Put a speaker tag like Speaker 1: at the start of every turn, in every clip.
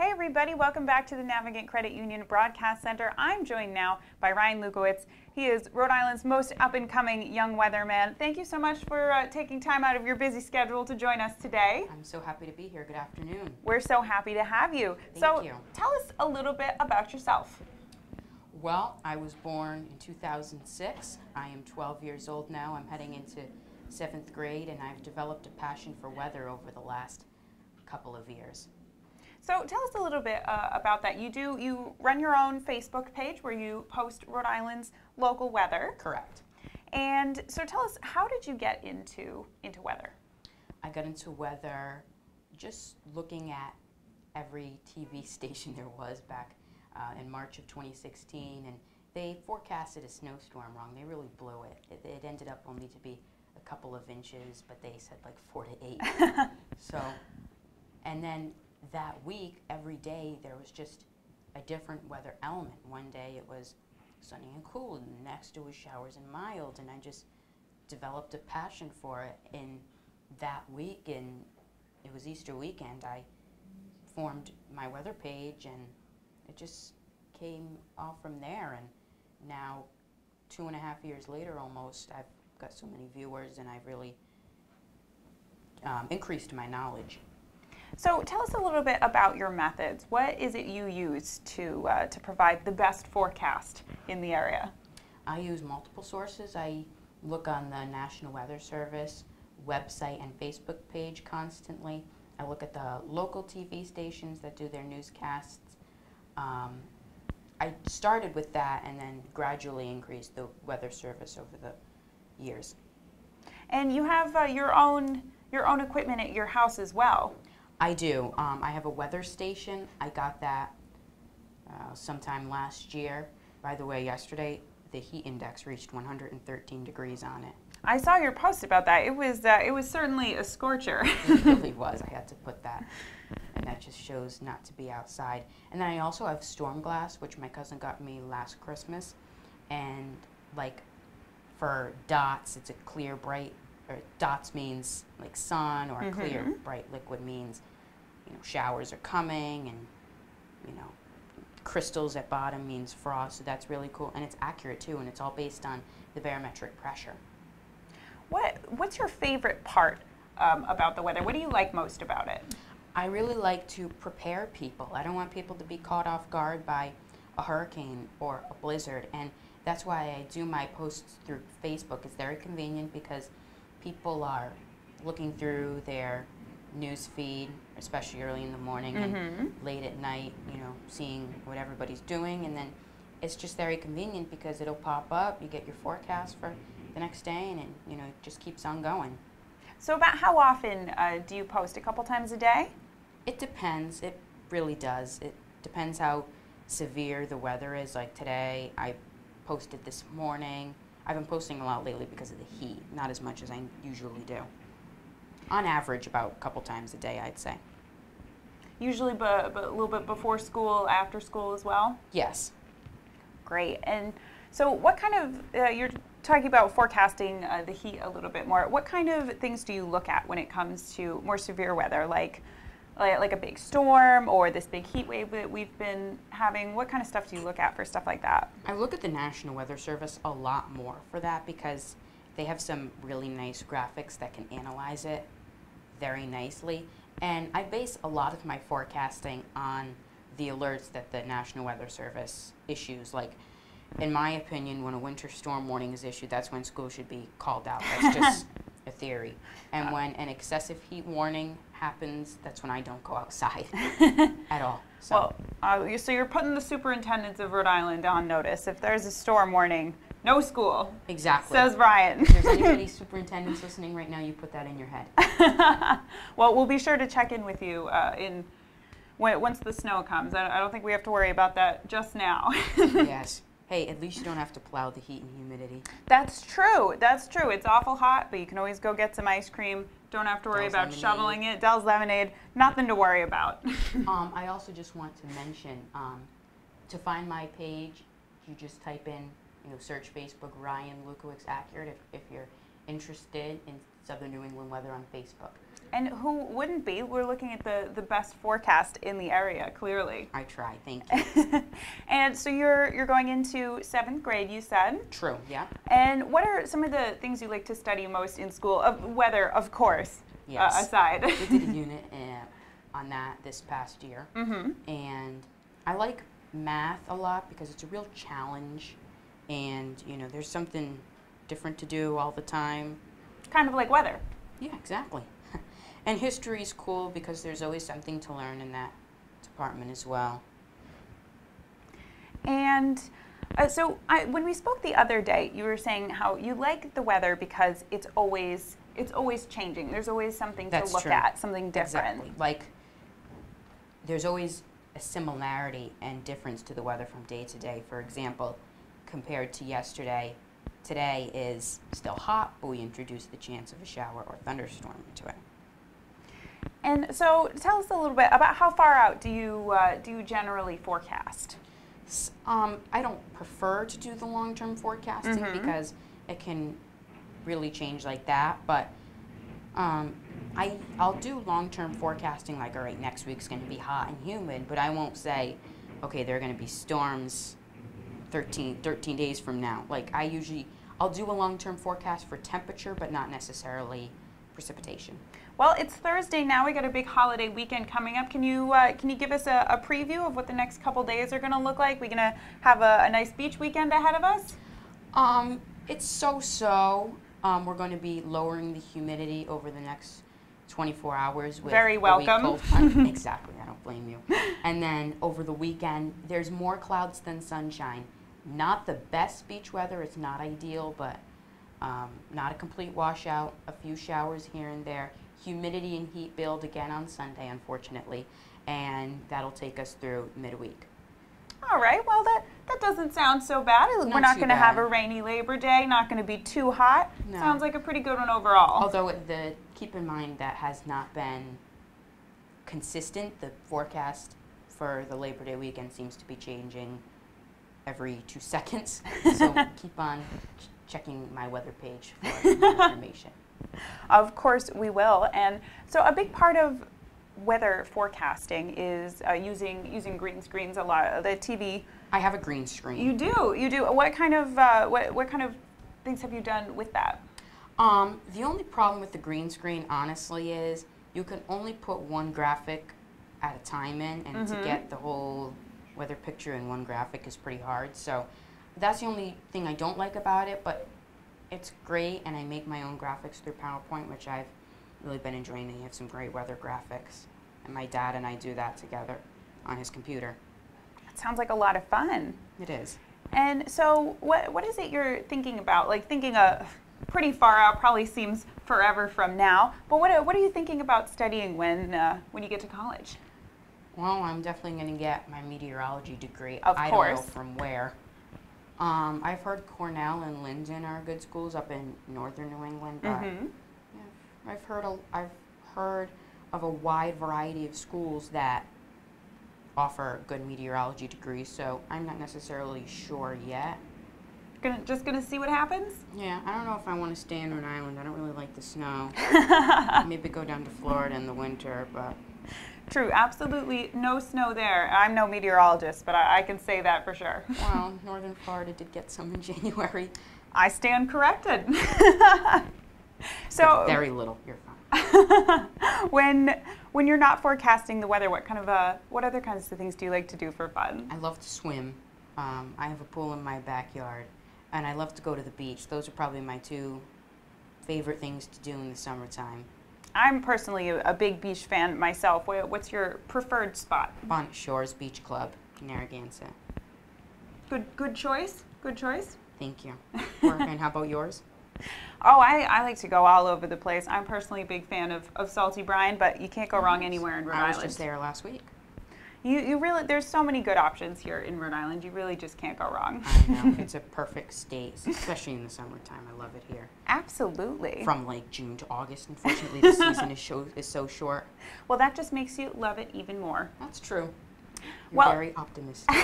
Speaker 1: Hey everybody, welcome back to the Navigant Credit Union Broadcast Center. I'm joined now by Ryan Lukowicz. He is Rhode Island's most up-and-coming young weatherman. Thank you so much for taking time out of your busy schedule to join us today.
Speaker 2: I'm so happy to be here. Good afternoon.
Speaker 1: We're so happy to have you.
Speaker 2: Thank you.
Speaker 1: Tell us a little bit about yourself.
Speaker 2: Well, I was born in 2006. I am 12 years old now. I'm heading into 7th grade, and I've developed a passion for weather over the last couple of years.
Speaker 1: So tell us a little bit about that. You run your own Facebook page where you post Rhode Island's local weather.
Speaker 2: Correct.
Speaker 1: And so tell us, how did you get into weather?
Speaker 2: I got into weather just looking at every TV station there was back in March of 2016, and they forecasted a snowstorm wrong. They really blew it. It ended up only to be a couple of inches, but they said like 4 to 8. And then that week, every day, there was just a different weather element. One day it was sunny and cool, and the next it was showers and mild, and I just developed a passion for it. In that week, and it was Easter weekend, I formed my weather page, and it just came off from there. And now, 2.5 years later almost, I've got so many viewers, and I've really increased my knowledge.
Speaker 1: So tell us a little bit about your methods. What is it you use to provide the best forecast in the area?
Speaker 2: I use multiple sources. I look on the National Weather Service website and Facebook page constantly. I look at the local TV stations that do their newscasts. I started with that and then gradually increased the weather service over the years. And
Speaker 1: you have your own equipment at your house as well.
Speaker 2: I do. I have a weather station. I got that sometime last year. By the way, yesterday the heat index reached 113 degrees on it.
Speaker 1: I saw your post about that. It was certainly a scorcher.
Speaker 2: It really was. I had to put that, and that just shows not to be outside. And then I also have storm glass, which my cousin got me last Christmas. And like for dots, it's a clear, bright. Or dots means like sun, or clear, bright liquid means, you know, showers are coming, and, you know, crystals at bottom means frost. So that's really cool, and it's accurate too, and it's all based on the barometric pressure.
Speaker 1: What's your favorite part about the weather? What do you like most about it?
Speaker 2: I really like to prepare people. I don't want people to be caught off guard by a hurricane or a blizzard, and that's why I do my posts through Facebook. It's very convenient because people are looking through their news feed, especially early in the morning and late at night, you know, seeing what everybody's doing, and then it's just very convenient because it'll pop up, you get your forecast for the next day, and it, you know, it just keeps on going.
Speaker 1: So about how often do you post? A couple times a day?
Speaker 2: It depends. It really does. It depends how severe the weather is. Like today, I posted this morning. I've been posting a lot lately because of the heat, not as much as I usually do. On average, about a couple times a day, I'd say.
Speaker 1: Usually but a little bit before school, after school as well?
Speaker 2: Yes.
Speaker 1: Great. And so what kind of, you're talking about forecasting the heat a little bit more. What kind of things do you look at when it comes to more severe weather, like a big storm or this big heat wave that we've been having? What kind of stuff do you look at for stuff like that?
Speaker 2: I look at the National Weather Service a lot more for that because they have some really nice graphics that can analyze it very nicely. And I base a lot of my forecasting on the alerts that the National Weather Service issues. Like, in my opinion, when a winter storm warning is issued, that's when school should be called out. That's just a theory. And when an excessive heat warning happens, that's when I don't go outside at all. So.
Speaker 1: Well, so you're putting the superintendents of Rhode Island on notice. If there's a storm warning, no school.
Speaker 2: Exactly.
Speaker 1: Says Ryan.
Speaker 2: If there's anybody superintendents listening right now, you put that in your head.
Speaker 1: Well, we'll be sure to check in with you once the snow comes. I don't think we have to worry about that just now.
Speaker 2: Yes. Hey, at least you don't have to plow the heat and humidity.
Speaker 1: That's true. That's true. It's awful hot, but you can always go get some ice cream. Don't have to worry about
Speaker 2: lemonade.
Speaker 1: shoveling it. Dell's lemonade. Nothing to worry about.
Speaker 2: I also just want to mention, to find my page, you just type in, you know, search Facebook Ryan Lukowicz Accurate if you're interested in Southern New England weather on Facebook.
Speaker 1: And who wouldn't be? We're looking at the best forecast in the area, clearly.
Speaker 2: I try, thank you.
Speaker 1: And so you're going into 7th grade, you said?
Speaker 2: True, yeah.
Speaker 1: And what are some of the things you like to study most in school? Weather, of course,
Speaker 2: Yes.
Speaker 1: aside.
Speaker 2: We did a unit on that this past year. And I like math a lot because it's a real challenge. And, you know, there's something different to do all the time.
Speaker 1: Kind of like weather.
Speaker 2: Yeah, exactly. And history is cool because there's always something to learn in that department as well.
Speaker 1: And so when we spoke the other day, you were saying how you like the weather because it's always changing. There's always something to look at, something different.
Speaker 2: Exactly. Like, there's always a similarity and difference to the weather from day to day. For example, compared to yesterday, today is still hot, but we introduced the chance of a shower or thunderstorm into it.
Speaker 1: And so tell us a little bit about how far out do you generally forecast?
Speaker 2: I don't prefer to do the long-term forecasting because it can really change like that, but I'll do long-term forecasting like, all right, next week's going to be hot and humid, but I won't say, okay, there are going to be storms 13 days from now. Like, I'll do a long-term forecast for temperature, but not necessarily precipitation.
Speaker 1: Well, it's Thursday now. We got a big holiday weekend coming up. Can you give us a preview of what the next couple days are going to look like? We're going to have a nice beach weekend ahead of us?
Speaker 2: It's so-so. We're going to be lowering the humidity over the next 24 hours. With
Speaker 1: Very welcome.
Speaker 2: Exactly. I don't blame you. And then over the weekend, there's more clouds than sunshine. Not the best beach weather. It's not ideal, but not a complete washout. A few showers here and there. Humidity and heat build again on Sunday, unfortunately, and that'll take us through midweek.
Speaker 1: All right. Well, that doesn't sound so bad. We're not going to have a rainy Labor Day. Not going to be too hot.
Speaker 2: No.
Speaker 1: Sounds like a pretty good one overall.
Speaker 2: Although keep in mind that has not been consistent. The forecast for the Labor Day weekend seems to be changing every 2 seconds. So keep on checking my weather page for more information.
Speaker 1: Of course we will. And so a big part of weather forecasting is using green screens a lot. The TV.
Speaker 2: I have a green screen.
Speaker 1: You do. What kind of things have you done with that?
Speaker 2: The only problem with the green screen, honestly, is you can only put one graphic at a time in, and to get the whole weather picture in one graphic is pretty hard. So that's the only thing I don't like about it, but it's great, and I make my own graphics through PowerPoint, which I've really been enjoying. They have some great weather graphics, and my dad and I do that together on his computer.
Speaker 1: That sounds like a lot of fun.
Speaker 2: It is.
Speaker 1: And so what is it you're thinking about? Like, thinking pretty far out, probably seems forever from now, but what are you thinking about studying when you get to college?
Speaker 2: Well, I'm definitely going to get my meteorology degree.
Speaker 1: Of course.
Speaker 2: I don't know from where. I've heard Cornell and Linden are good schools up in northern New England, but yeah, I've heard of a wide variety of schools that offer good meteorology degrees, so I'm not necessarily sure yet.
Speaker 1: Just gonna see what happens?
Speaker 2: Yeah, I don't know if I want to stay in Rhode Island. I don't really like the snow. Maybe go down to Florida in the winter, but...
Speaker 1: True, absolutely no snow there. I'm no meteorologist, but I can say that for sure.
Speaker 2: Well, northern Florida did get some in January.
Speaker 1: I stand corrected. So
Speaker 2: very little. You're fine.
Speaker 1: When you're not forecasting the weather, what other kinds of things do you like to do for fun?
Speaker 2: I love to swim. I have a pool in my backyard, and I love to go to the beach. Those are probably my two favorite things to do in the summertime.
Speaker 1: I'm personally a big beach fan myself. What's your preferred spot?
Speaker 2: Bonnet Shores Beach Club, Narragansett.
Speaker 1: Good choice. Good choice.
Speaker 2: Thank you. And how about yours?
Speaker 1: Oh, I like to go all over the place. I'm personally a big fan of salty brine, but you can't go wrong anywhere in Rhode Island.
Speaker 2: I was just there last week.
Speaker 1: You really, there's so many good options here in Rhode Island. You really just can't go wrong.
Speaker 2: I know. It's a perfect state, especially in the summertime. I love it here.
Speaker 1: Absolutely.
Speaker 2: From like June to August. Unfortunately, the season is so short.
Speaker 1: Well, that just makes you love it even more.
Speaker 2: That's true. You're
Speaker 1: well,
Speaker 2: very optimistic.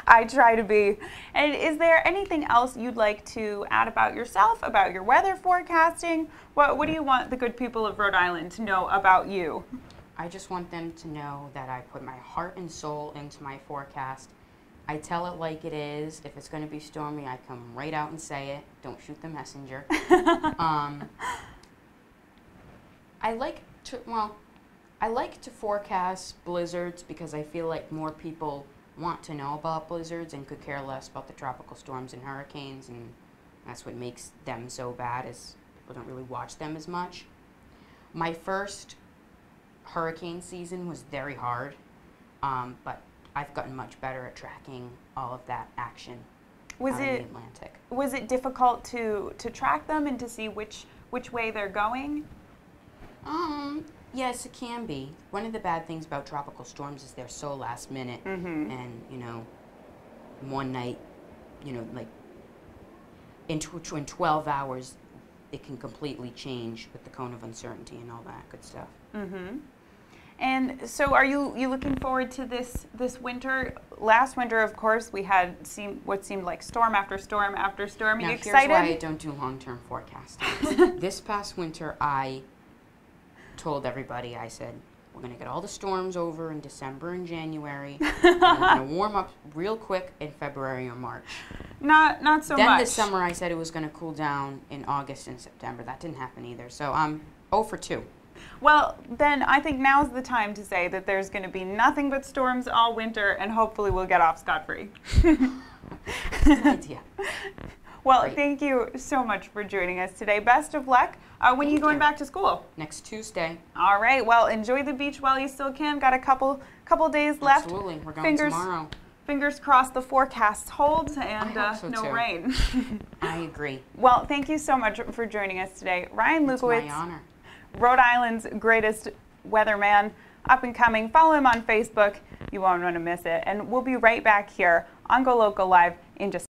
Speaker 1: I try to be. And is there anything else you'd like to add about yourself, about your weather forecasting? What do you want the good people of Rhode Island to know about you?
Speaker 2: I just want them to know that I put my heart and soul into my forecast. I tell it like it is. If it's going to be stormy, I come right out and say it. Don't shoot the messenger. I like to forecast blizzards because I feel like more people want to know about blizzards and could care less about the tropical storms and hurricanes, and that's what makes them so bad, is people don't really watch them as much. My first hurricane season was very hard, but I've gotten much better at tracking all of that action out in the Atlantic.
Speaker 1: Was it difficult to track them and to see which way they're going?
Speaker 2: Yes, it can be. One of the bad things about tropical storms is they're so last minute, and one night, like in 12 hours, it can completely change with the cone of uncertainty and all that good stuff.
Speaker 1: And so are you looking forward to this winter? Last winter, of course, we had what seemed like storm after storm after storm. Are you excited?
Speaker 2: Here's why I don't do long-term forecasting. This past winter, I told everybody, I said, we're going to get all the storms over in December and January. And we're going to warm up real quick in February or March.
Speaker 1: Not so much.
Speaker 2: Then this summer, I said it was going to cool down in August and September. That didn't happen either. So I'm 0 for 2.
Speaker 1: Well, then I think now's the time to say that there's going to be nothing but storms all winter, and hopefully we'll get off scot-free.
Speaker 2: Good idea.
Speaker 1: Well,
Speaker 2: Great.
Speaker 1: Thank you so much for joining us today. Best of luck. When are you going back to school?
Speaker 2: Next Tuesday.
Speaker 1: All right. Well, enjoy the beach while you still can. Got a couple days left.
Speaker 2: Absolutely. We're going tomorrow.
Speaker 1: Fingers crossed the forecast holds and no rain.
Speaker 2: I agree.
Speaker 1: Well, thank you so much for joining us today. Ryan Lukowicz.
Speaker 2: It's my honor.
Speaker 1: Rhode Island's greatest weatherman, up and coming. Follow him on Facebook. You won't want to miss it. And we'll be right back here on GoLocal Live in just